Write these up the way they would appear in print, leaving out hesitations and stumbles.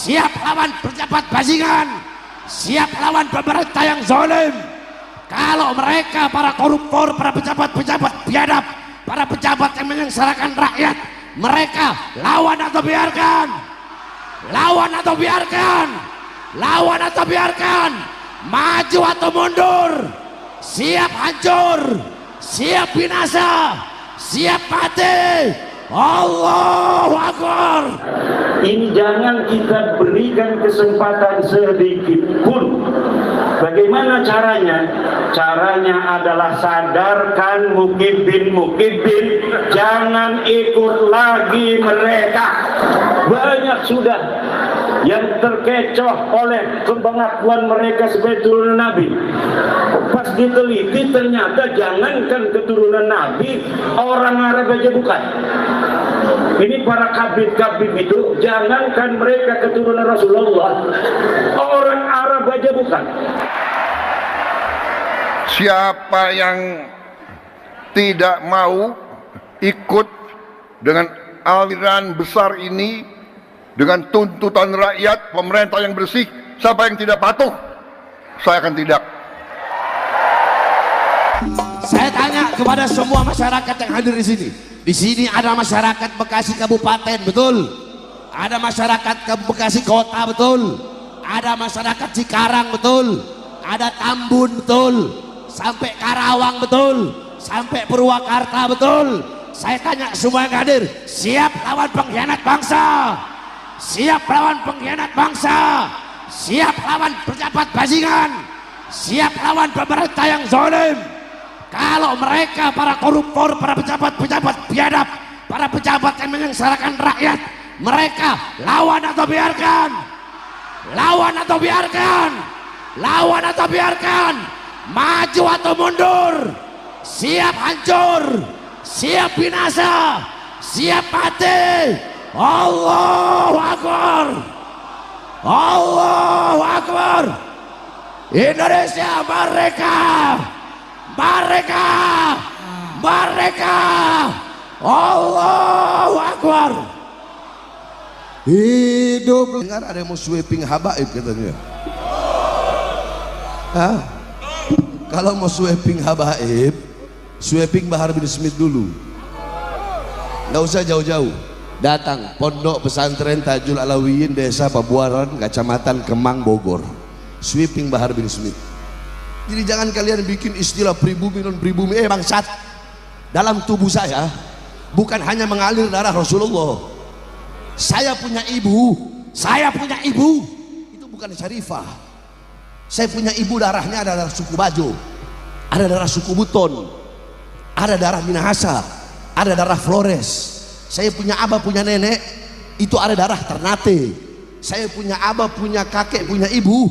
siap lawan pejabat bajingan, siap lawan pemerintah yang zalim. Kalau mereka para koruptor, para pejabat-pejabat biadab, para pejabat yang menyengsarakan rakyat, mereka lawan atau biarkan, lawan atau biarkan, lawan atau biarkan, maju atau mundur, siap hancur, siap binasa, siap mati. Allahu Akbar. Ini jangan kita berikan kesempatan sedikit pun. Bagaimana caranya? Caranya adalah sadarkan mukibin, jangan ikut lagi mereka. Banyak sudah yang terkecoh oleh pengakuan mereka sebagai turunan Nabi. Pas diteliti ternyata jangankan keturunan Nabi, orang Arab aja bukan. Ini para kabid-kabid itu, jangankan mereka keturunan Rasulullah, orang Arab aja bukan. Siapa yang tidak mau ikut dengan aliran besar ini, dengan tuntutan rakyat, pemerintah yang bersih, siapa yang tidak patuh, saya akan tidak. Saya tanya kepada semua masyarakat yang hadir di sini. Di sini ada masyarakat Bekasi Kabupaten, betul? Ada masyarakat Bekasi Kota, betul? Ada masyarakat Cikarang, betul? Ada Tambun, betul? Sampai Karawang, betul? Sampai Purwakarta, betul? Saya tanya semua yang hadir, siap lawan pengkhianat bangsa? Siap lawan pengkhianat bangsa? Siap lawan pejabat bajingan? Siap lawan pemerintah yang zalim? Kalau mereka para koruptor, para pejabat-pejabat biadab, para pejabat yang menyengsarakan rakyat, mereka lawan atau biarkan, lawan atau biarkan, lawan atau biarkan, maju atau mundur, siap hancur, siap binasa, siap mati. Allahu Akbar, Allahu Akbar. Indonesia merdeka, merdeka, merdeka. Allahu Akbar. Hidup. Dengar ada yang mau sweeping habaib katanya. Hah? Kalau mau sweeping habaib, sweeping Bahar bin Smith dulu. Nggak usah jauh-jauh. Datang Pondok Pesantren Tajul Alawiyin, Desa Pabuaran, Kecamatan Kemang, Bogor. Sweeping Bahar bin Smith. Jadi jangan kalian bikin istilah pribumi non pribumi. Bangsat, dalam tubuh saya bukan hanya mengalir darah Rasulullah. Saya punya ibu, saya punya ibu. Itu bukan syarifah. Saya punya ibu, darahnya ada darah suku Bajo, ada darah suku Buton, ada darah Minahasa, ada darah Flores. Saya punya abah, punya nenek, itu ada darah Ternate. Saya punya abah, punya kakek, punya ibu,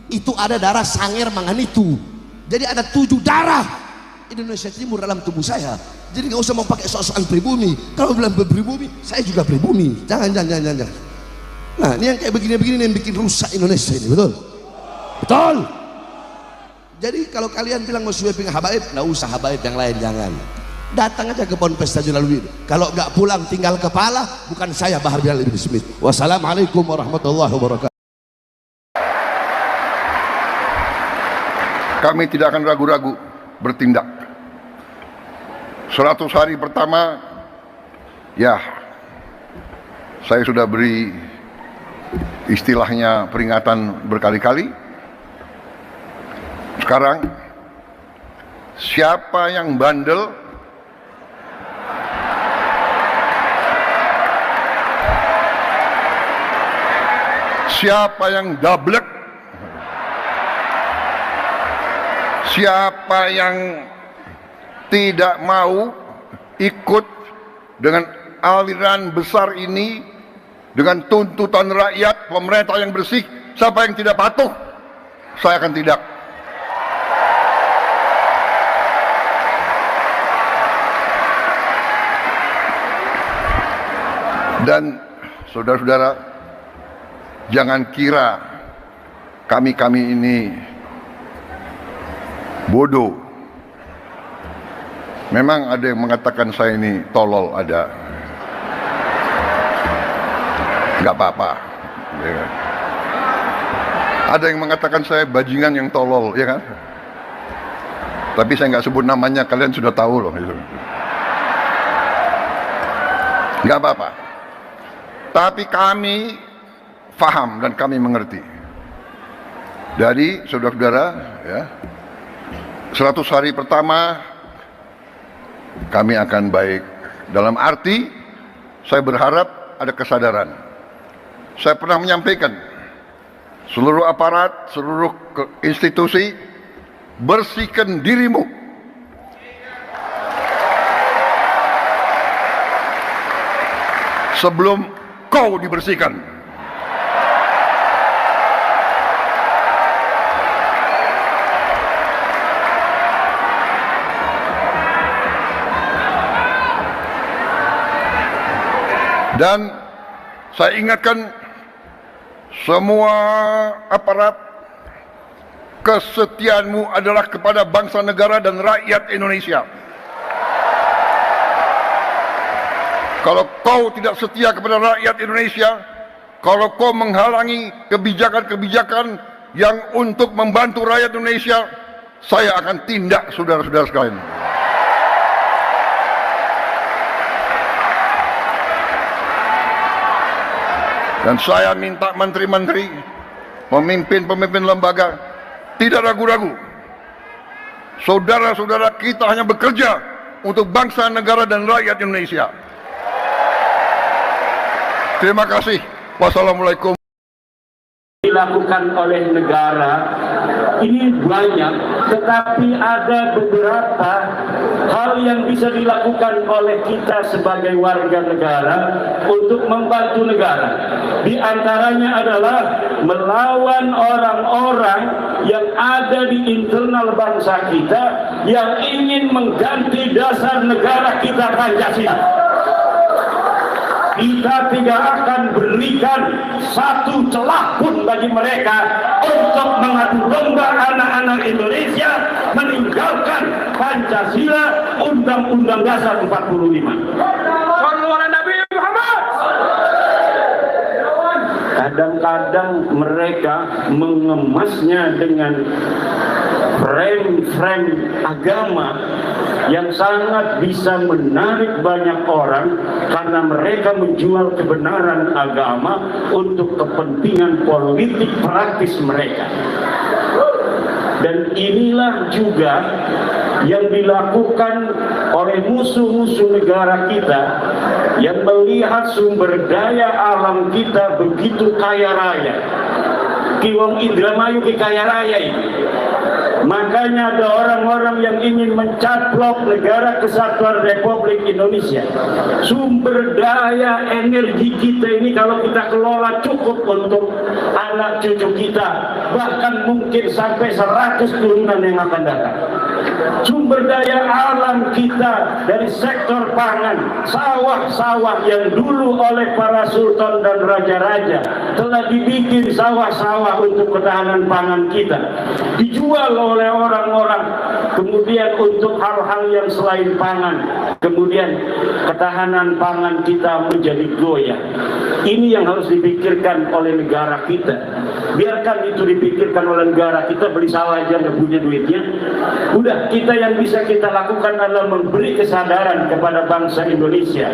itu ada darah Sanger Manganitu. Jadi ada 7 darah Indonesia Timur dalam tubuh saya. Jadi nggak usah mau pakai sok-sokan pribumi. Kalau bilang pribumi, saya juga pribumi. Jangan. Nah, ini yang kayak begini-begini yang bikin rusak Indonesia ini, betul? Betul. Jadi kalau kalian bilang mau sweeping habaib, nggak usah habaib yang lain, jangan. Datang aja ke Ponpes Tajul Alawiyin. Kalau nggak pulang tinggal kepala, bukan saya Bahar bin Smith. Wassalamualaikum warahmatullahi wabarakatuh. Kami tidak akan ragu-ragu bertindak. 100 hari pertama, ya, saya sudah beri istilahnya peringatan berkali-kali. Sekarang, siapa yang bandel, siapa yang dablek, siapa yang tidak mau ikut dengan aliran besar ini, dengan tuntutan rakyat, pemerintah yang bersih, siapa yang tidak patuh, saya akan tidak. Dan saudara-saudara, jangan kira kami ini bodoh. Memang ada yang mengatakan saya ini tolol, ada. Nggak apa-apa, ya kan? Ada yang mengatakan saya bajingan yang tolol, ya kan? Tapi saya nggak sebut namanya, kalian sudah tahu loh. Gitu. Nggak apa-apa. Tapi kami paham dan kami mengerti. Dari saudara-saudara, ya, 100 hari pertama kami akan baik. Dalam arti, saya berharap ada kesadaran. Saya pernah menyampaikan, seluruh aparat, seluruh institusi, bersihkan dirimu. Sebelum kau dibersihkan. Dan saya ingatkan semua aparat, kesetiaanmu adalah kepada bangsa negara dan rakyat Indonesia. Kalau kau tidak setia kepada rakyat Indonesia, kalau kau menghalangi kebijakan-kebijakan yang untuk membantu rakyat Indonesia, saya akan tindak saudara-saudara sekalian. Dan saya minta menteri-menteri, pemimpin-pemimpin lembaga, tidak ragu-ragu. Saudara-saudara kita hanya bekerja untuk bangsa, negara, dan rakyat Indonesia. Terima kasih. Wassalamualaikum. Dilakukan oleh negara ini banyak, tetapi ada beberapa hal yang bisa dilakukan oleh kita sebagai warga negara untuk membantu negara. Di antaranya adalah melawan orang-orang yang ada di internal bangsa kita yang ingin mengganti dasar negara kita Pancasila. Kita tidak akan berikan satu celah pun bagi mereka untuk mengadu domba anak-anak Indonesia meninggalkan Pancasila, Undang-Undang Dasar 45. Kadang-kadang mereka mengemasnya dengan frame-frame agama yang sangat bisa menarik banyak orang karena mereka menjual kebenaran agama untuk kepentingan politik praktis mereka. Dan inilah juga yang dilakukan oleh musuh-musuh negara kita yang melihat sumber daya alam kita begitu kaya raya. Kiwong Indramayu ki kaya raya ini. Makanya ada orang-orang yang ingin mencaplok negara kesatuan Republik Indonesia. Sumber daya energi kita ini kalau kita kelola cukup untuk anak cucu kita, bahkan mungkin sampai 100 turunan yang akan datang. Sumber daya alam kita dari sektor pangan, sawah-sawah yang dulu oleh para sultan dan raja-raja telah dibikin sawah-sawah untuk ketahanan pangan kita, dijual oleh orang-orang kemudian untuk hal-hal yang selain pangan, kemudian ketahanan pangan kita menjadi goyah. Ini yang harus dipikirkan oleh negara kita. Biarkan itu dipikirkan oleh negara kita, beli sawah aja nggak punya duitnya. Udah, kita yang bisa kita lakukan adalah memberi kesadaran kepada bangsa Indonesia.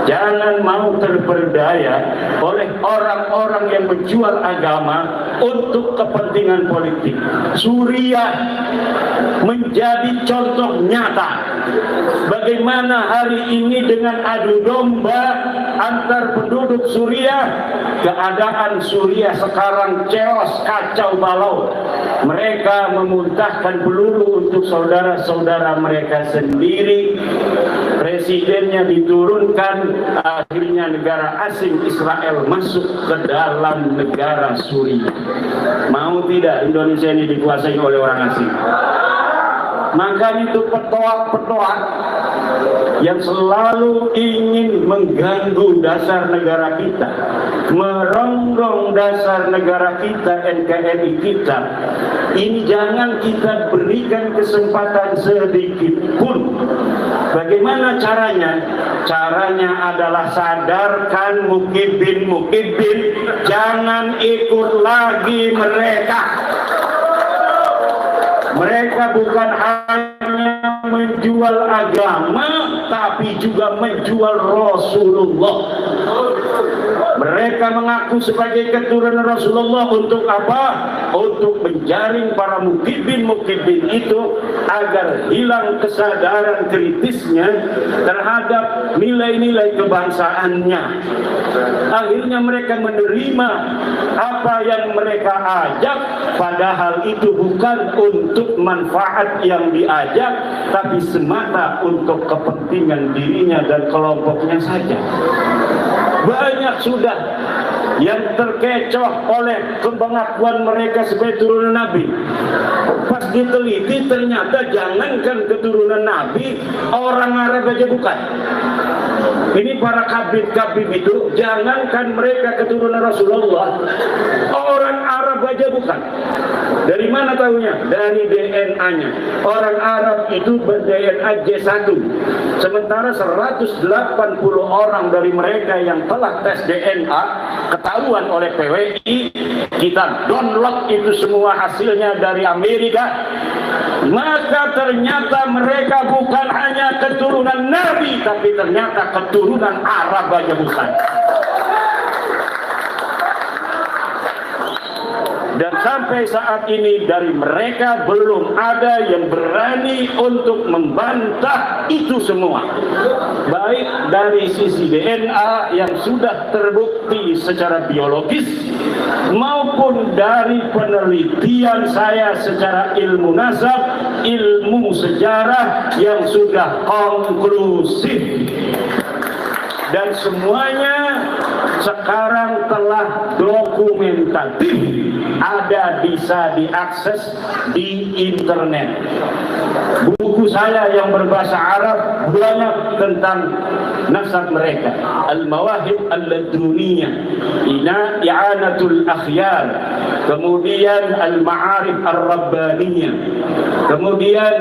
Jangan mau terperdaya oleh orang-orang yang menjual agama untuk kepentingan politik. Suriah menjadi contoh nyata bagaimana hari ini dengan adu domba antar penduduk Suriah, keadaan Suriah sekarang chaos, kacau balau. Mereka memuntahkan peluru untuk saudara-saudara mereka sendiri. Presidennya diturunkan, akhirnya negara asing Israel masuk ke dalam negara Suriah. Mau tidak Indonesia ini dikuasai oleh orang asing? Maka itu petoak-petoak yang selalu ingin mengganggu dasar negara kita, merongrong dasar negara kita, NKRI kita. Ini jangan kita berikan kesempatan sedikit pun Bagaimana caranya? Caranya adalah sadarkan mukibbin jangan ikut lagi mereka. Mereka bukan hanya menjual agama, tapi juga menjual Rasulullah. Mereka mengaku sebagai keturunan Rasulullah untuk apa? Untuk menjaring para mukibbin itu agar hilang kesadaran kritisnya terhadap nilai-nilai kebangsaannya. Akhirnya mereka menerima apa yang mereka ajak, padahal itu bukan untuk manfaat yang diajak, tapi semata untuk kepentingan dirinya dan kelompoknya saja. Banyak sudah yang terkecoh oleh pengakuan mereka sebagai turunan Nabi. Pas diteliti ternyata jangankan keturunan Nabi, orang Arab aja bukan. Ini para kabir-kabir itu, jangankan mereka keturunan Rasulullah, orang Arab aja bukan. Dari mana tahunya? Dari DNA-nya. Orang Arab itu ber-DNA J1. Sementara 180 orang dari mereka yang telah tes DNA ketahuan oleh PWI, kita download itu semua hasilnya dari Amerika. Maka ternyata mereka bukan hanya keturunan Nabi, tapi ternyata keturunan Arab aja bukan. Dan sampai saat ini dari mereka belum ada yang berani untuk membantah itu semua. Baik dari sisi DNA yang sudah terbukti secara biologis, maupun dari penelitian saya secara ilmu nasab, ilmu sejarah yang sudah konklusif. Dan semuanya sekarang telah dokumentatif, ada bisa diakses di internet. Buku saya yang berbahasa Arab banyak tentang nasab mereka. Al-Mawahib Al-Laduniyah, I'anatul Akhyar, kemudian Al-Ma'arif Ar-Rabbaniyah, kemudian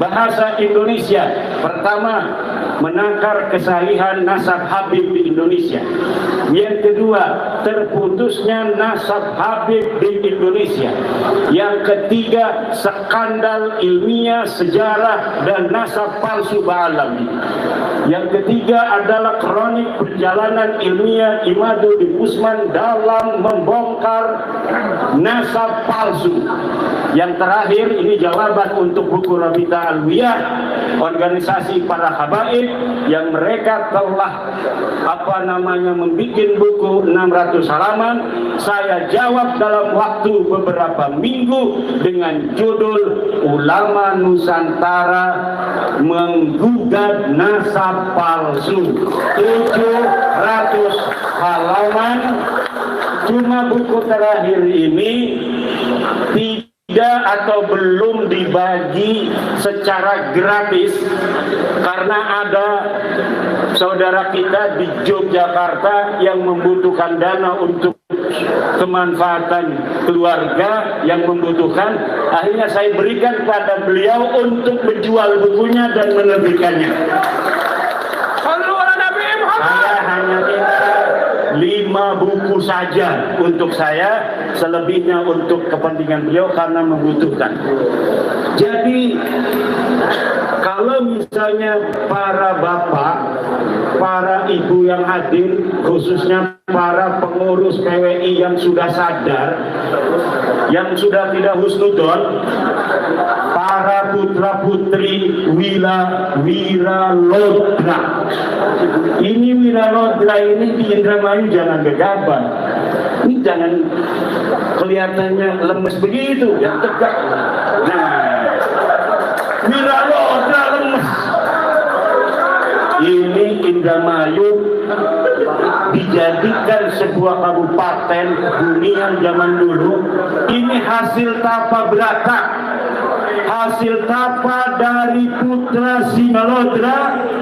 bahasa Indonesia. Pertama, menakar kesahihan nasab Habib di Indonesia. Yang kedua, terputusnya nasab Habib di Indonesia. Yang ketiga, skandal ilmiah, sejarah dan nasab palsu Ba'alawi. Yang ketiga adalah kronik perjalanan ilmiah Imaduddin Usman dalam membongkar nasab palsu. Yang terakhir, ini jawaban untuk buku Rabita Alwiyah, organisasi para habaib yang mereka telah membuat buku 600 halaman. Saya jawab dalam waktu beberapa minggu dengan judul Ulama Nusantara Menggugat Nasab Palsu. 700 halaman. Cuma buku terakhir ini tidak atau belum dibagi secara gratis karena ada saudara kita di Yogyakarta yang membutuhkan dana untuk kemanfaatan keluarga yang membutuhkan. Akhirnya saya berikan pada beliau untuk menjual bukunya dan menerbitkannya. Saya hanya minta 5 buku saja untuk saya, selebihnya untuk kepentingan beliau karena membutuhkan. Jadi kalau misalnya para bapak, para ibu yang hadir, khususnya para pengurus PWI yang sudah sadar, yang sudah tidak husnudon, para putra-putri Wiralodra. Ini Wiralodra ini di Indramayu jangan gegabah. Ini jangan kelihatannya lemes begitu, yang tegak. Nah, Wiralodra lemes. Ini Indramayu dijadikan sebuah kabupaten hunian zaman dulu. Ini hasil tapa berata, hasil tapa dari putra Sinalodra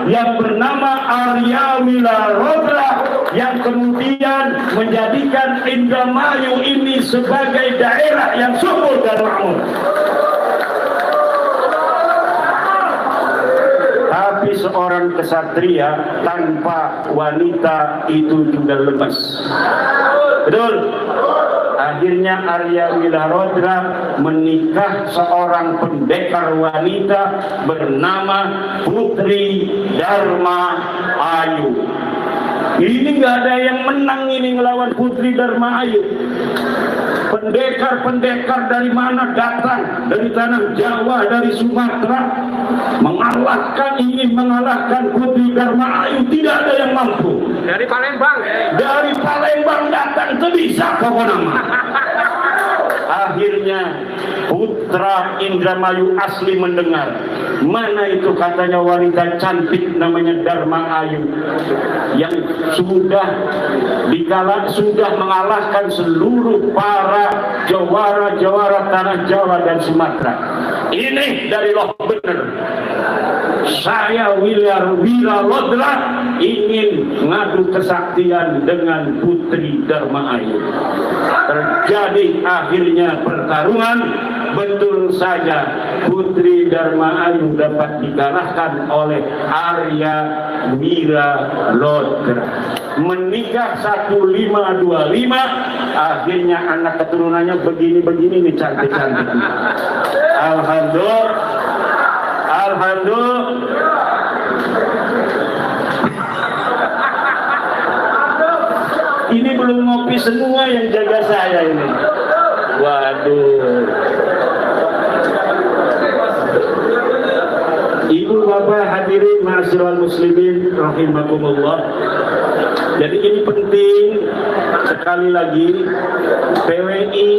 yang bernama Arya Wiralodra, yang kemudian menjadikan Indramayu ini sebagai daerah yang subur dan makmur. tetapi seorang kesatria tanpa wanita itu juga lemas. Betul? Akhirnya Arya Wilarodra menikah seorang pendekar wanita bernama Putri Dharma Ayu. Ini nggak ada yang menang ini ngelawan Putri Dharma Ayu. Pendekar-pendekar dari mana datang? Dari tanah Jawa, dari Sumatera, ingin mengalahkan Putri Dharma Ayu, tidak ada yang mampu. Dari Palembang. Dari Palembang datang, itu bisa pokoknya. Akhirnya putra Indramayu asli mendengar, mana itu katanya wanita cantik namanya Dharma Ayu yang sudah mengalahkan seluruh para jawara-jawara tanah Jawa dan Sumatera. Ini dari loh bener. Saya Wilarodra ingin ngadu kesaktian dengan Putri Dharma Ayu. Terjadi akhirnya pertarungan. Betul saja Putri Dharma Ayu dapat dikalahkan oleh Arya Wilarodra. Menikah 1525, akhirnya anak keturunannya begini-begini nih, cantik-cantik. Alhamdulillah. Ini belum ngopi semua yang jaga saya ini. Waduh. Ibu bapak hadirin ma'asyiral muslimin rahimakumullah. Jadi ini penting sekali lagi, PWI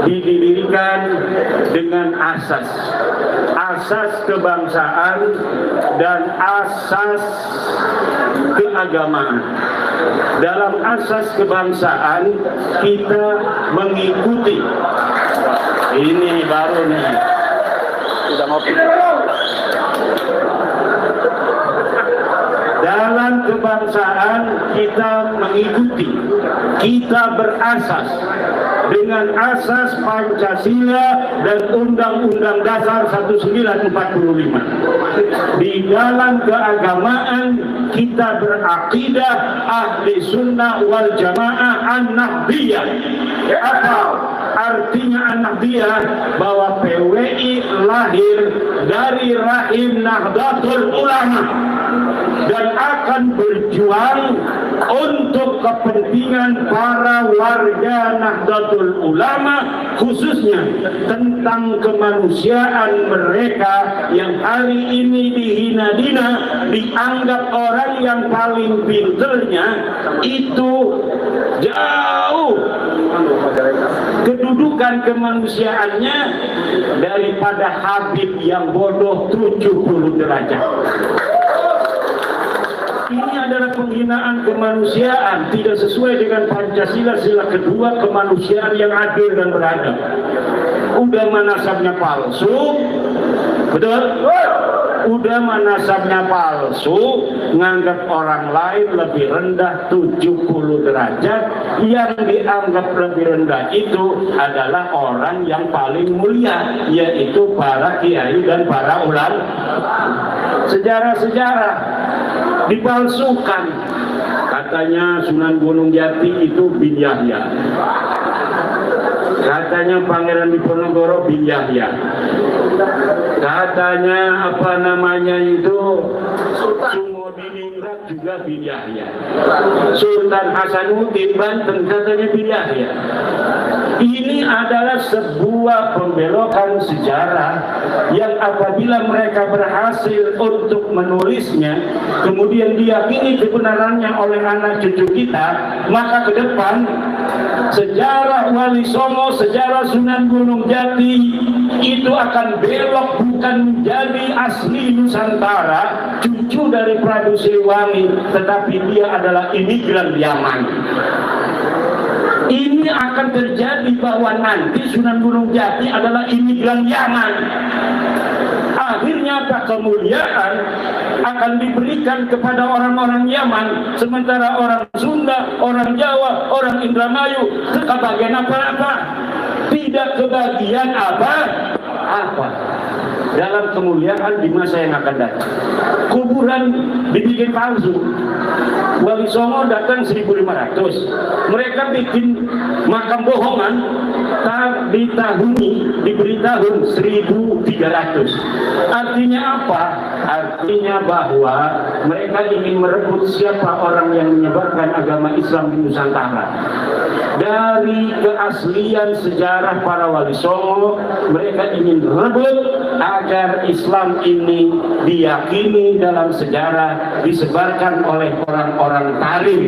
didirikan dengan asas kebangsaan dan asas keagamaan. Dalam asas kebangsaan kita mengikuti, ini baru nih, sudah ngopi. Dalam kebangsaan kita mengikuti, kita berasas dengan asas Pancasila dan Undang-Undang Dasar 1945. Di dalam keagamaan kita berakidah ahli sunnah wal jamaah an-nahdiyah. Apa artinya an-nahdiyah? Bahwa PWI lahir dari rahim Nahdlatul Ulama dan akan berjuang untuk kepentingan para warga Nahdlatul Ulama, khususnya tentang kemanusiaan mereka yang hari ini dihina-hina, dianggap orang yang paling pinternya itu jauh kedudukan kemanusiaannya daripada Habib yang bodoh 70 derajat. Ini adalah penghinaan kemanusiaan, tidak sesuai dengan Pancasila sila kedua, kemanusiaan yang adil dan beradab. Udah manasabnya palsu, betul? Udah manasabnya palsu, nganggap orang lain lebih rendah 70 derajat. Yang dianggap lebih rendah itu adalah orang yang paling mulia, yaitu para kiai dan para ulama. Sejarah-sejarah dipalsukan. Katanya Sunan Gunung Jati itu bin Yahya. Katanya Pangeran Diponegoro bin Yahya. Katanya apa namanya itu Sumodiningrat juga bin Yahya. Sultan Hasanuddin Banten katanya bin Yahya. Ini adalah sebuah pembelokan sejarah yang apabila mereka berhasil untuk menulisnya, kemudian diyakini kebenarannya oleh anak cucu kita, maka ke depan sejarah Wali Songo, sejarah Sunan Gunung Jati itu akan belok, bukan menjadi asli Nusantara, cucu dari Prabu Siliwangi, tetapi dia adalah imigran Yaman. Ini akan terjadi bahwa nanti Sunan Gunung Jati adalah imigran Yaman. Akhirnya kemuliaan akan diberikan kepada orang-orang Yaman, sementara orang Sunda, orang Jawa, orang Indramayu kebagian apa-apa, tidak kebagian apa-apa. dalam kemuliaan di masa yang akan datang. Kuburan dibikin palsu. Wali Songo datang 1500, mereka bikin makam bohongan diberi tahun 1300. Artinya apa? Artinya bahwa mereka ingin merebut siapa orang yang menyebarkan agama Islam di Nusantara. Dari keaslian sejarah para Wali Songo, mereka ingin merebut agar Islam ini diyakini dalam sejarah, disebarkan oleh orang-orang Tarim.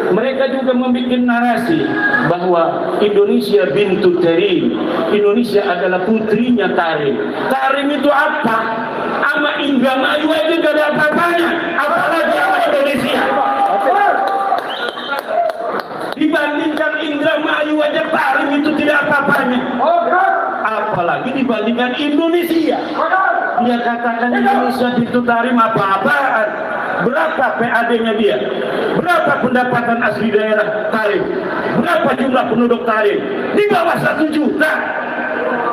Mereka juga membuat narasi bahwa Indonesia bintu Tarim, Indonesia adalah putrinya Tarim. Tarim itu apa? Sama Indramayu aja gak ada apa-apanya, apalagi sama Indonesia. Dibandingkan Indramayu aja Tarim itu tidak apa-apanya, apalagi dibandingkan Indonesia. Dia katakan Indonesia bintu Tarim apa-apaan. Berapa PAD-nya dia? Berapa pendapatan asli daerah Tarim? Berapa jumlah penduduk Tarim? Di bawah 1 juta.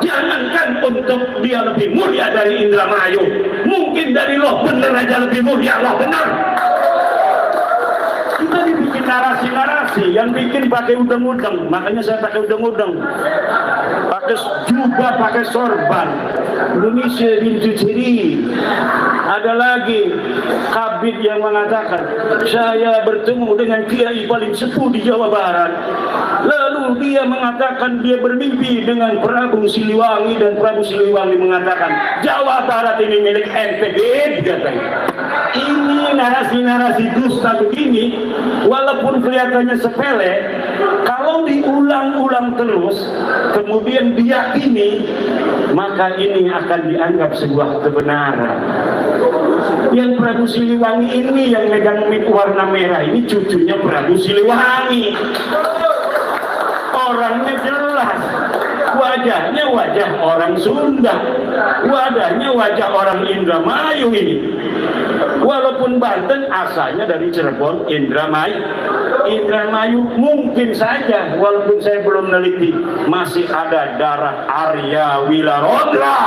Jangankan untuk dia lebih mulia dari Indramayu, mungkin dari Loh Bener aja lebih mulia Loh Bener. Kita dibikin narasi-narasi yang bikin pakai udeng-udeng, makanya saya pakai udeng-udeng, pakai jubah, pakai sorban. Indonesia bintu Tarim. Ada lagi kabid yang mengatakan, saya bertemu dengan kiai paling sepuh di Jawa Barat. Lalu dia mengatakan dia bermimpi dengan Prabu Siliwangi, dan Prabu Siliwangi mengatakan Jawa Barat ini milik NTB, katanya. Ini narasi-narasi dusta begini, walaupun kelihatannya sepele, kalau diulang-ulang terus, kemudian diyakini, maka ini akan dianggap sebuah kebenaran. Yang Prabu Siliwangi ini yang megang mic warna merah ini cucunya Prabu Siliwangi. Orangnya jelas, wajahnya wajah orang Sunda, wajahnya wajah orang Indramayu ini. Walaupun Banten asalnya dari Cirebon, Indramayu mungkin saja, walaupun saya belum meneliti, masih ada darah Arya Wilarodra.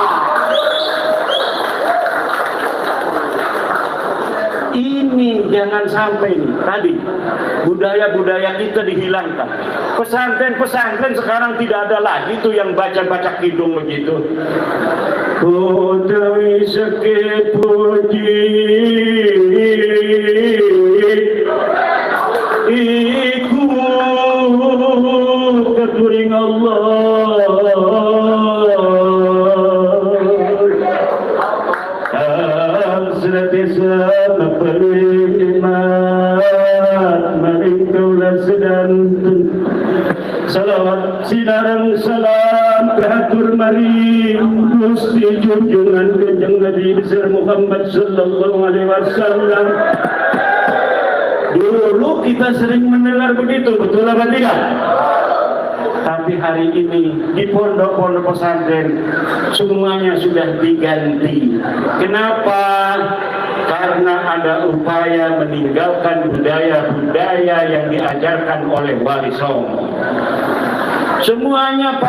Ini jangan sampai nih, tadi budaya-budaya kita dihilangkan. Pesantren-pesantren sekarang tidak ada lagi tuh yang baca-baca kidung begitu. Utawi seke puji iku keturing Allah. Salawat sinarang salam katur mari Gusti junjungan Kanjeng Nabi besar Muhammad sallallahu alaihi wasallam. Dulu kita sering mendengar begitu, betul apa tidak? Tapi hari ini di pondok-pondok pesantren semuanya sudah diganti. Kenapa? Karena ada upaya meninggalkan budaya-budaya yang diajarkan oleh Wali Songo. Semuanya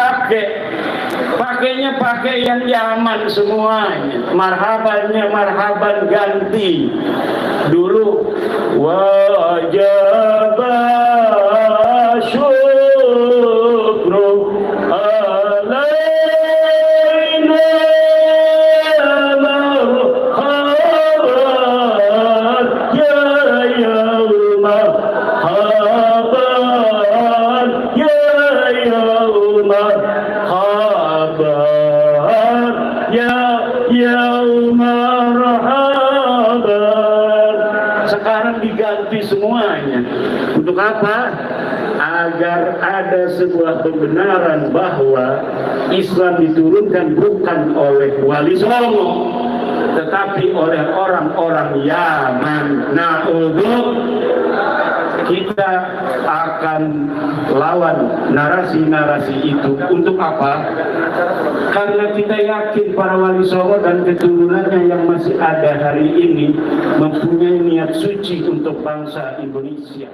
pakainya pakai yang zaman semuanya. Marhabannya marhaban ganti. Dulu wajib syukru alaina marhaban ya yauma marhaban ya yauma marhaban ya yauma marhaban. Sekarang diganti semuanya. Untuk apa? Agar ada sebuah kebenaran bahwa Islam diturunkan bukan oleh Wali Songo, tetapi oleh orang-orang Yaman. Kita akan lawan narasi-narasi itu. Untuk apa? Karena kita yakin para Wali Songo dan keturunannya yang masih ada hari ini mempunyai niat suci untuk bangsa Indonesia.